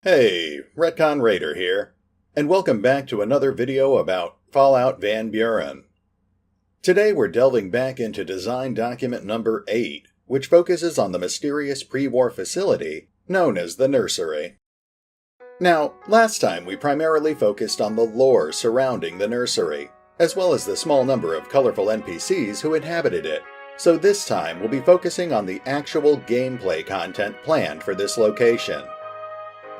Hey, RetconRaider here, and welcome back to another video about Fallout Van Buren. Today we're delving back into design document number 8, which focuses on the mysterious pre-war facility known as the Nursery. Now, last time we primarily focused on the lore surrounding the Nursery, as well as the small number of colorful NPCs who inhabited it, so this time we'll be focusing on the actual gameplay content planned for this location.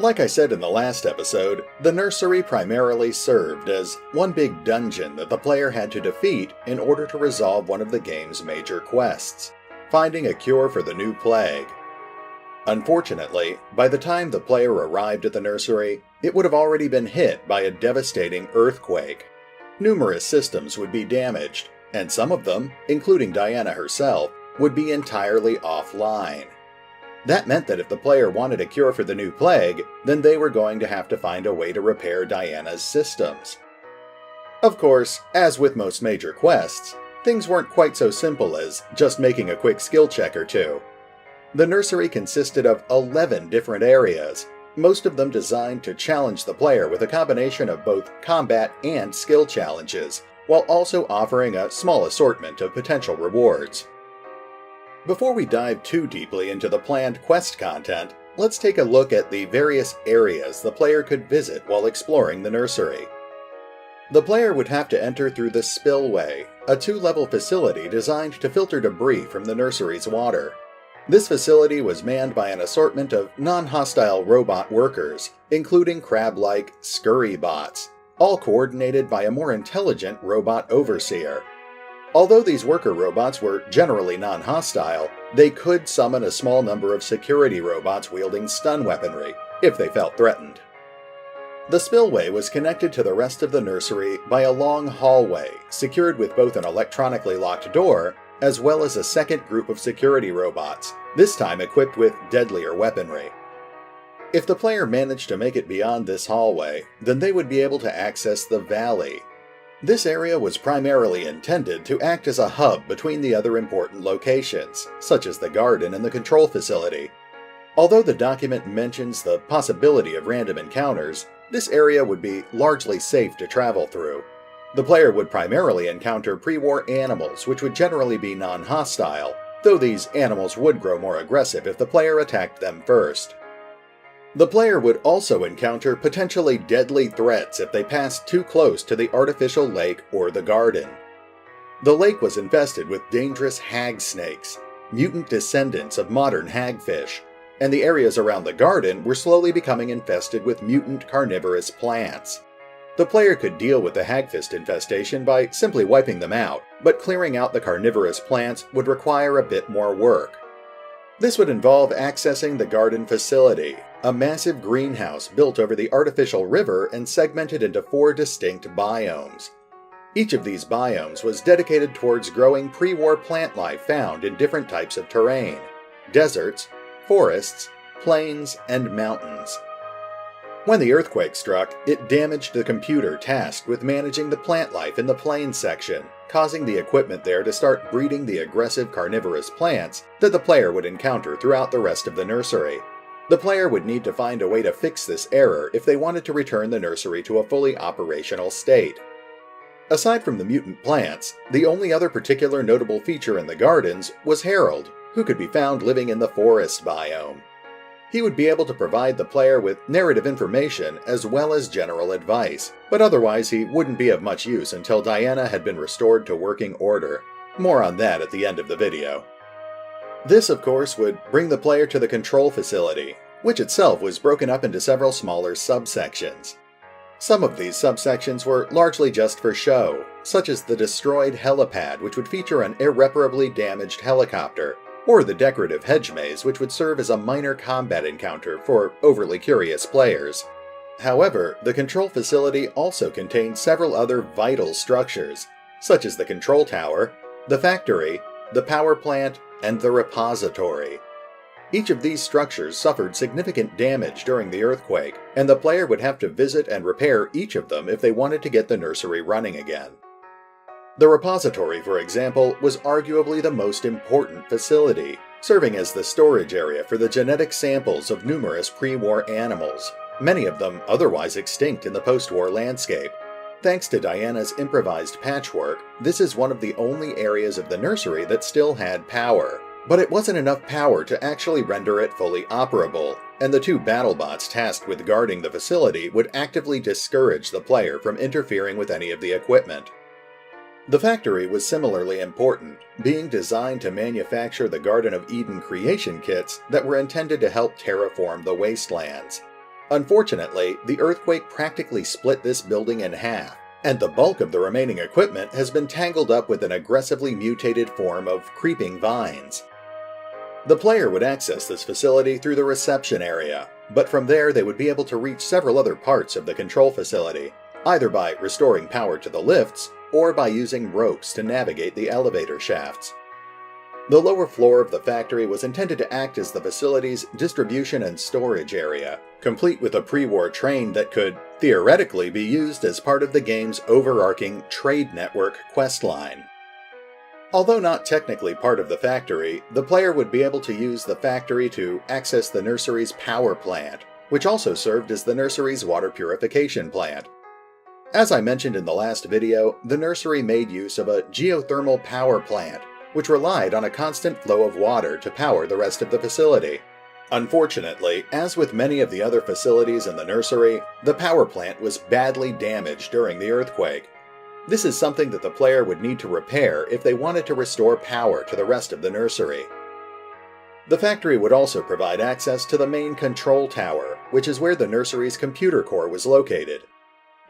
Like I said in the last episode, the Nursery primarily served as one big dungeon that the player had to defeat in order to resolve one of the game's major quests, finding a cure for the new plague. Unfortunately, by the time the player arrived at the Nursery, it would have already been hit by a devastating earthquake. Numerous systems would be damaged, and some of them, including Diana herself, would be entirely offline. That meant that if the player wanted a cure for the new plague, then they were going to have to find a way to repair Diana's systems. Of course, as with most major quests, things weren't quite so simple as just making a quick skill check or two. The Nursery consisted of 11 different areas, most of them designed to challenge the player with a combination of both combat and skill challenges, while also offering a small assortment of potential rewards. Before we dive too deeply into the planned quest content, let's take a look at the various areas the player could visit while exploring the Nursery. The player would have to enter through the Spillway, a 2-level facility designed to filter debris from the Nursery's water. This facility was manned by an assortment of non-hostile robot workers, including crab-like scurry bots, all coordinated by a more intelligent robot overseer. Although these worker robots were generally non-hostile, they could summon a small number of security robots wielding stun weaponry, if they felt threatened. The Spillway was connected to the rest of the Nursery by a long hallway, secured with both an electronically locked door, as well as a second group of security robots, this time equipped with deadlier weaponry. If the player managed to make it beyond this hallway, then they would be able to access the Valley. This area was primarily intended to act as a hub between the other important locations, such as the garden and the control facility. Although the document mentions the possibility of random encounters, this area would be largely safe to travel through. The player would primarily encounter pre-war animals, which would generally be non-hostile, though these animals would grow more aggressive if the player attacked them first. The player would also encounter potentially deadly threats if they passed too close to the artificial lake or the garden. The lake was infested with dangerous hag snakes, mutant descendants of modern hagfish, and the areas around the garden were slowly becoming infested with mutant carnivorous plants. The player could deal with the hagfish infestation by simply wiping them out, but clearing out the carnivorous plants would require a bit more work. This would involve accessing the garden facility, a massive greenhouse built over the artificial river and segmented into 4 distinct biomes. Each of these biomes was dedicated towards growing pre-war plant life found in different types of terrain: deserts, forests, plains, and mountains. When the earthquake struck, it damaged the computer tasked with managing the plant life in the plains section, causing the equipment there to start breeding the aggressive carnivorous plants that the player would encounter throughout the rest of the Nursery. The player would need to find a way to fix this error if they wanted to return the Nursery to a fully operational state. Aside from the mutant plants, the only other particular notable feature in the gardens was Harold, who could be found living in the forest biome. He would be able to provide the player with narrative information as well as general advice, but otherwise he wouldn't be of much use until Diana had been restored to working order. More on that at the end of the video. This, of course, would bring the player to the control facility, which itself was broken up into several smaller subsections. Some of these subsections were largely just for show, such as the destroyed helipad, which would feature an irreparably damaged helicopter, or the decorative hedge maze, which would serve as a minor combat encounter for overly curious players. However, the control facility also contained several other vital structures, such as the control tower, the factory, the power plant, and the repository. Each of these structures suffered significant damage during the earthquake, and the player would have to visit and repair each of them if they wanted to get the Nursery running again. The repository, for example, was arguably the most important facility, serving as the storage area for the genetic samples of numerous pre-war animals, many of them otherwise extinct in the post-war landscape. Thanks to Diana's improvised patchwork, this is one of the only areas of the nursery that still had power. But it wasn't enough power to actually render it fully operable, and the two BattleBots tasked with guarding the facility would actively discourage the player from interfering with any of the equipment. The factory was similarly important, being designed to manufacture the Garden of Eden creation kits that were intended to help terraform the wastelands. Unfortunately, the earthquake practically split this building in half, and the bulk of the remaining equipment has been tangled up with an aggressively mutated form of creeping vines. The player would access this facility through the reception area, but from there they would be able to reach several other parts of the control facility, either by restoring power to the lifts or by using ropes to navigate the elevator shafts. The lower floor of the factory was intended to act as the facility's distribution and storage area, complete with a pre-war train that could, theoretically, be used as part of the game's overarching trade network questline. Although not technically part of the factory, the player would be able to use the factory to access the nursery's power plant, which also served as the nursery's water purification plant. As I mentioned in the last video, the nursery made use of a geothermal power plant, which relied on a constant flow of water to power the rest of the facility. Unfortunately, as with many of the other facilities in the nursery, the power plant was badly damaged during the earthquake. This is something that the player would need to repair if they wanted to restore power to the rest of the nursery. The factory would also provide access to the main control tower, which is where the nursery's computer core was located.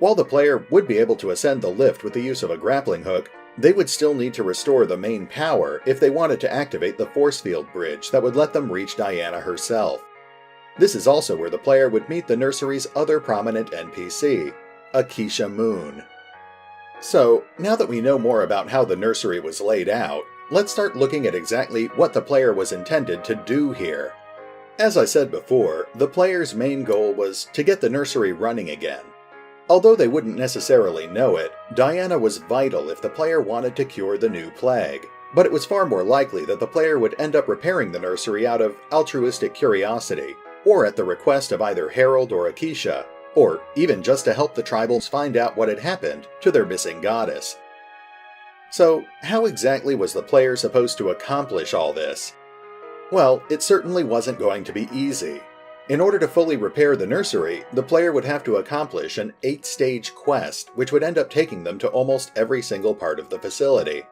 While the player would be able to ascend the lift with the use of a grappling hook, they would still need to restore the main power if they wanted to activate the force field bridge that would let them reach Diana herself. This is also where the player would meet the nursery's other prominent NPC, Akeisha Moon. So, now that we know more about how the nursery was laid out, let's start looking at exactly what the player was intended to do here. As I said before, the player's main goal was to get the nursery running again. Although they wouldn't necessarily know it, Diana was vital if the player wanted to cure the new plague, but it was far more likely that the player would end up repairing the nursery out of altruistic curiosity, or at the request of either Harold or Akeisha, or even just to help the tribals find out what had happened to their missing goddess. So, how exactly was the player supposed to accomplish all this? Well, it certainly wasn't going to be easy. In order to fully repair the nursery, the player would have to accomplish an 8-stage quest, which would end up taking them to almost every single part of the facility.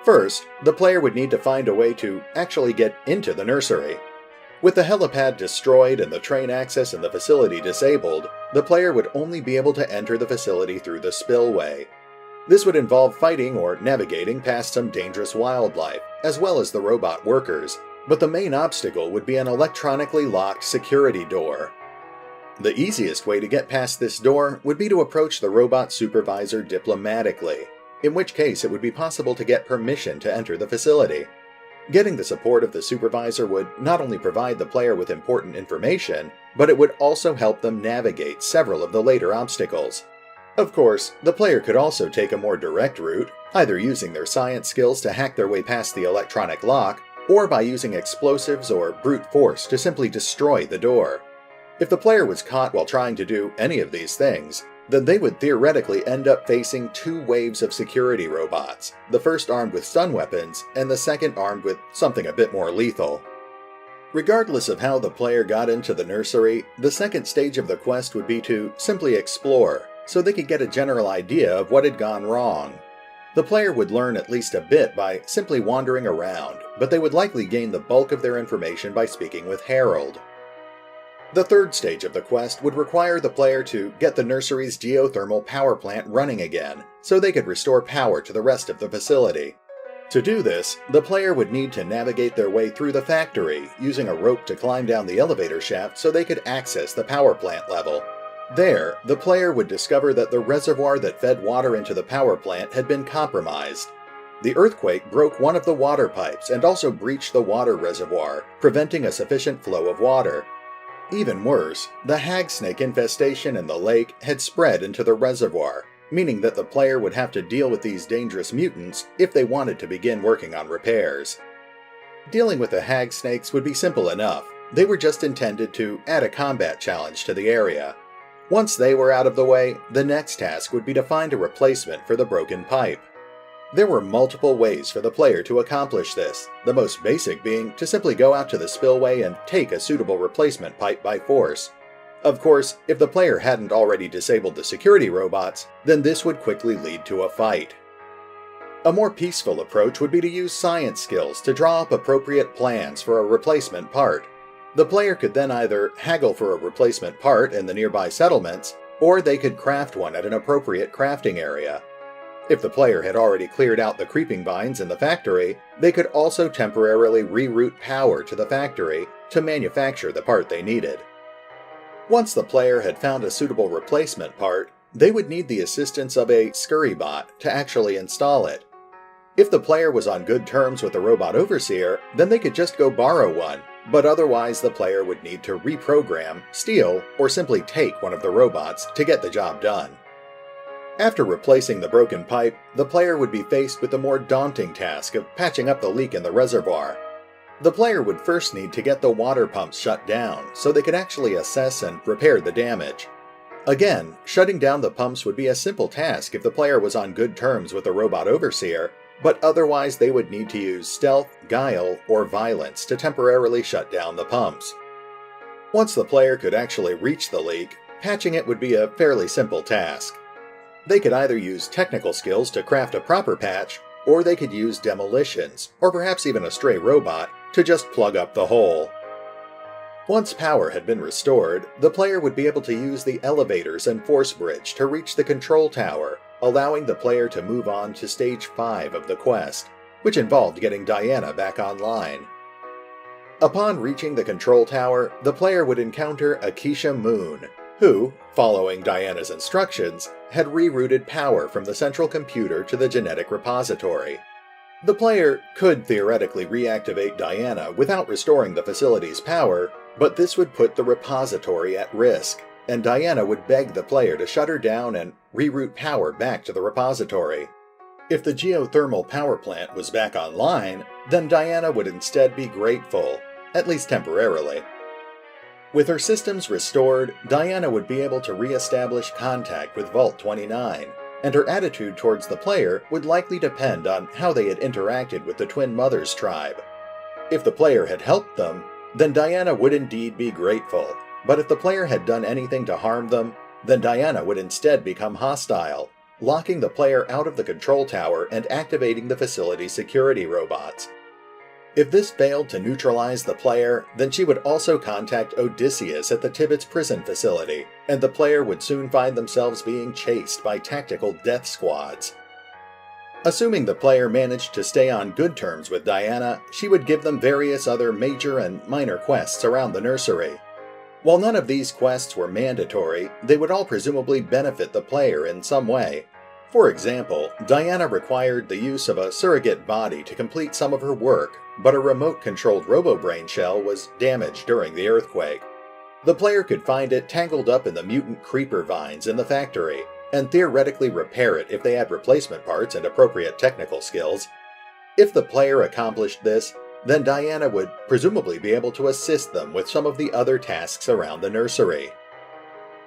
First, the player would need to find a way to actually get into the nursery. With the helipad destroyed and the train access in the facility disabled, the player would only be able to enter the facility through the spillway. This would involve fighting or navigating past some dangerous wildlife, as well as the robot workers, but the main obstacle would be an electronically locked security door. The easiest way to get past this door would be to approach the robot supervisor diplomatically, in which case it would be possible to get permission to enter the facility. Getting the support of the supervisor would not only provide the player with important information, but it would also help them navigate several of the later obstacles. Of course, the player could also take a more direct route, either using their science skills to hack their way past the electronic lock, or by using explosives or brute force to simply destroy the door. If the player was caught while trying to do any of these things, then they would theoretically end up facing 2 waves of security robots, the first armed with stun weapons, and the second armed with something a bit more lethal. Regardless of how the player got into the nursery, the second stage of the quest would be to simply explore, so they could get a general idea of what had gone wrong. The player would learn at least a bit by simply wandering around, but they would likely gain the bulk of their information by speaking with Harold. The third stage of the quest would require the player to get the nursery's geothermal power plant running again, so they could restore power to the rest of the facility. To do this, the player would need to navigate their way through the factory, using a rope to climb down the elevator shaft so they could access the power plant level. There, the player would discover that the reservoir that fed water into the power plant had been compromised. The earthquake broke one of the water pipes and also breached the water reservoir, preventing a sufficient flow of water. Even worse, the hag snake infestation in the lake had spread into the reservoir, meaning that the player would have to deal with these dangerous mutants if they wanted to begin working on repairs. Dealing with the hag snakes would be simple enough, they were just intended to add a combat challenge to the area. Once they were out of the way, the next task would be to find a replacement for the broken pipe. There were multiple ways for the player to accomplish this, the most basic being to simply go out to the spillway and take a suitable replacement pipe by force. Of course, if the player hadn't already disabled the security robots, then this would quickly lead to a fight. A more peaceful approach would be to use science skills to draw up appropriate plans for a replacement part. The player could then either haggle for a replacement part in the nearby settlements, or they could craft one at an appropriate crafting area. If the player had already cleared out the creeping vines in the factory, they could also temporarily reroute power to the factory to manufacture the part they needed. Once the player had found a suitable replacement part, they would need the assistance of a Skelibate to actually install it. If the player was on good terms with the robot overseer, then they could just go borrow one, but otherwise the player would need to reprogram, steal, or simply take one of the robots to get the job done. After replacing the broken pipe, the player would be faced with the more daunting task of patching up the leak in the reservoir. The player would first need to get the water pumps shut down so they could actually assess and repair the damage. Again, shutting down the pumps would be a simple task if the player was on good terms with the robot overseer, but otherwise they would need to use stealth, guile, or violence to temporarily shut down the pumps. Once the player could actually reach the leak, patching it would be a fairly simple task. They could either use technical skills to craft a proper patch, or they could use demolitions, or perhaps even a stray robot, to just plug up the hole. Once power had been restored, the player would be able to use the elevators and force bridge to reach the control tower, allowing the player to move on to Stage 5 of the quest, which involved getting Diana back online. Upon reaching the control tower, the player would encounter Akeisha Moon, who, following Diana's instructions, had rerouted power from the central computer to the genetic repository. The player could theoretically reactivate Diana without restoring the facility's power, but this would put the repository at risk, and Diana would beg the player to shut her down and reroute power back to the repository. If the geothermal power plant was back online, then Diana would instead be grateful, at least temporarily. With her systems restored, Diana would be able to re-establish contact with Vault 29, and her attitude towards the player would likely depend on how they had interacted with the Twin Mothers tribe. If the player had helped them, then Diana would indeed be grateful, but if the player had done anything to harm them, then Diana would instead become hostile, locking the player out of the control tower and activating the facility's security robots. If this failed to neutralize the player, then she would also contact Odysseus at the Tibbetts prison facility, and the player would soon find themselves being chased by tactical death squads. Assuming the player managed to stay on good terms with Diana, she would give them various other major and minor quests around the nursery. While none of these quests were mandatory, they would all presumably benefit the player in some way. For example, Diana required the use of a surrogate body to complete some of her work, but a remote-controlled robo-brain shell was damaged during the earthquake. The player could find it tangled up in the mutant creeper vines in the factory, and theoretically repair it if they had replacement parts and appropriate technical skills. If the player accomplished this, then Diana would presumably be able to assist them with some of the other tasks around the nursery.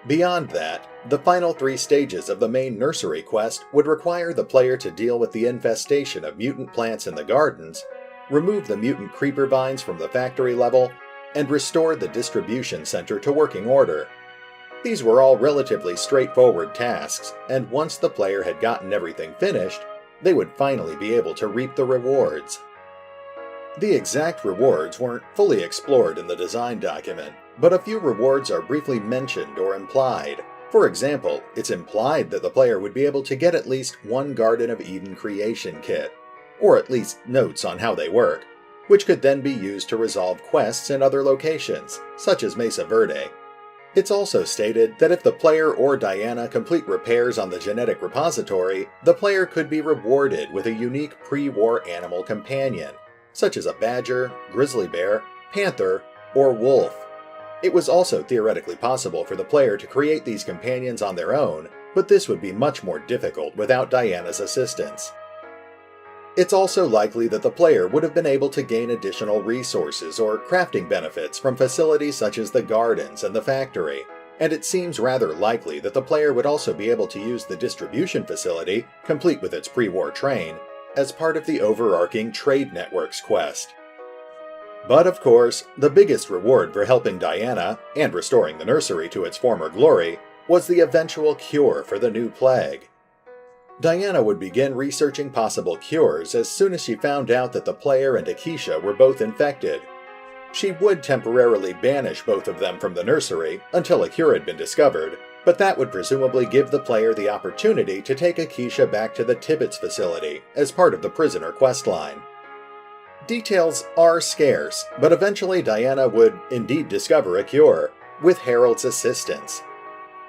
Beyond that, the final 3 stages of the main nursery quest would require the player to deal with the infestation of mutant plants in the gardens, remove the mutant creeper vines from the factory level, and restore the distribution center to working order. These were all relatively straightforward tasks, and once the player had gotten everything finished, they would finally be able to reap the rewards. The exact rewards weren't fully explored in the design document, but a few rewards are briefly mentioned or implied. For example, it's implied that the player would be able to get at least 1 Garden of Eden creation kit, or at least notes on how they work, which could then be used to resolve quests in other locations, such as Mesa Verde. It's also stated that if the player or Diana complete repairs on the genetic repository, the player could be rewarded with a unique pre-war animal companion, such as a badger, grizzly bear, panther, or wolf. It was also theoretically possible for the player to create these companions on their own, but this would be much more difficult without Diana's assistance. It's also likely that the player would have been able to gain additional resources or crafting benefits from facilities such as the gardens and the factory, and it seems rather likely that the player would also be able to use the distribution facility, complete with its pre-war train, as part of the overarching Trade Network's quest. But of course, the biggest reward for helping Diana, and restoring the Nursery to its former glory, was the eventual cure for the new plague. Diana would begin researching possible cures as soon as she found out that the player and Akeisha were both infected. She would temporarily banish both of them from the Nursery until a cure had been discovered, but that would presumably give the player the opportunity to take Akeisha back to the Tibbetts facility as part of the prisoner questline. Details are scarce, but eventually Diana would indeed discover a cure, with Harold's assistance.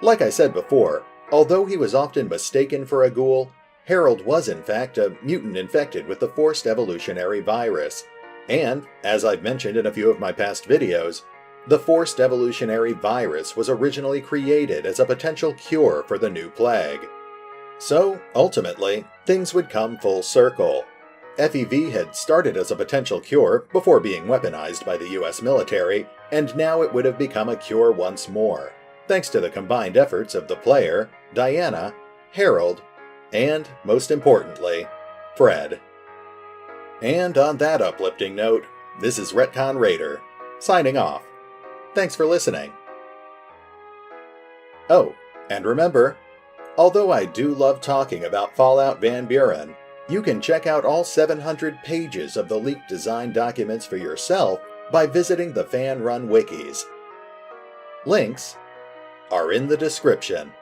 Like I said before, although he was often mistaken for a ghoul, Harold was in fact a mutant infected with the forced evolutionary virus. And, as I've mentioned in a few of my past videos, the forced evolutionary virus was originally created as a potential cure for the new plague. So, ultimately, things would come full circle. FEV had started as a potential cure before being weaponized by the US military, and now it would have become a cure once more, thanks to the combined efforts of the player, Diana, Harold, and, most importantly, Fred. And on that uplifting note, this is RetconRaider, signing off. Thanks for listening. Oh, and remember, although I do love talking about Fallout Van Buren, you can check out all 700 pages of the leaked design documents for yourself by visiting the fan-run wikis. Links are in the description.